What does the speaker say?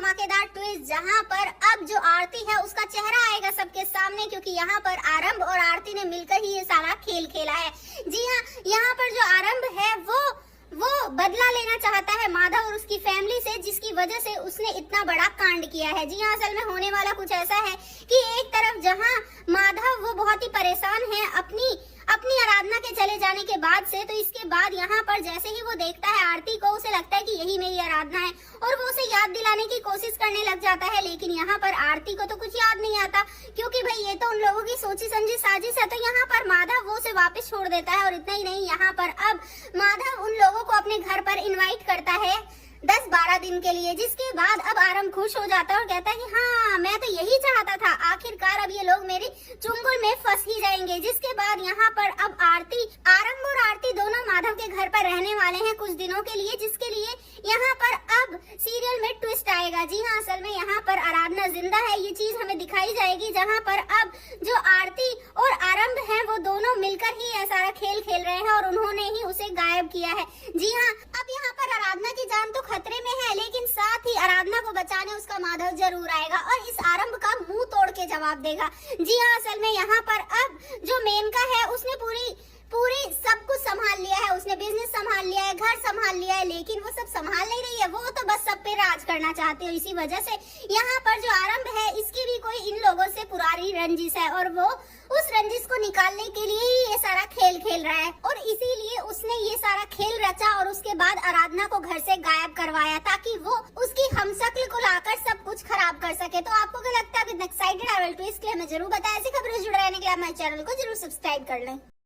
धमाकेदार ट्विस्ट, जहां पर अब जो आरती है उसका चेहरा आएगा सबके सामने, क्योंकि यहाँ पर आरंभ और आरती ने मिलकर ही ये सारा खेल खेला है। जी हाँ, यहाँ पर जो आरंभ है वो बदला लेना चाहता है माधव और उसकी फैमिली से, जिसकी वजह से उसने इतना बड़ा कांड किया है। जी हाँ, असल में होने वाला कुछ ऐसा है कि एक तरफ जहाँ माधव वो बहुत ही परेशान है अपनी आराधना के चले जाने के बाद से, तो इसके बाद यहाँ पर जैसे ही वो देखता है आरती को, उसे लगता है कि यही मेरी आराधना है और वो उसे याद दिलाने की कोशिश करने लग जाता है। लेकिन यहाँ पर आरती को तो कुछ याद नहीं आता, क्योंकि भाई ये तो उन लोगों की सोची समझी साजिश है। तो यहाँ पर माधव वो उसे वापस छोड़ देता है, और इतना ही नहीं, यहाँ पर अब माधव उन लोगों को अपने घर पर इन्वाइट करता है 10-12 दिन के लिए, जिसके बाद अब आरंभ खुश हो जाता है और कहता है कि हाँ, मैं तो यही चाहता था, आखिरकार अब ये लोग मेरी चुंगल में फंस ही जाएंगे। जिसके बाद यहाँ पर अब आरंभ और आरती दोनों माधव के घर पर रहने वाले हैं कुछ दिनों के लिए, जिसके लिए यहाँ पर अब सीरियल में ट्विस्ट आएगा। जी हाँ, असल में यहाँ पर आराधना जिंदा है, ये चीज हमें दिखाई जाएगी, जहाँ पर अब जो आरती और आरंभ है वो दोनों मिलकर ही यह सारा खेल खेल रहे हैं और उन्होंने ही उसे गायब किया है। जी हाँ, अब यहाँ पर आराधना की जान तो खतरे में है, लेकिन साथ ही आराधना को बचाने उसका माधव जरूर आएगा और इस आरंभ का मुंह तोड़ के जवाब देगा। जी हाँ, असल में यहाँ पर अब जो मेनका है उसने पूरी सब कुछ संभाल लिया है, उसने बिजनेस संभाल लिया है, घर संभाल लिया है, लेकिन वो सब संभाल नहीं रही है, वो तो बस सब पे राज करना चाहती है। इसी वजह से यहाँ पर जो आरंभ है इसकी भी कोई इन लोगों से पुरानी रंजिश है और वो उस रंजिश को निकालने के लिए ही ये सारा खेल खेल रहा है, और इसीलिए उसने ये सारा खेल रचा और उसके बाद आराधना को घर से गायब करवाया, ताकि वो उसकी हमशक्ल को लाकर सब कुछ खराब कर सके। तो आपको क्या लगता है? अभी एक्साइटेड है ट्विस्ट के लिए हमें जरूर बताएं। ऐसी खबरें जुड़े रहने के लिए हमारे चैनल को जरूर सब्सक्राइब कर लें।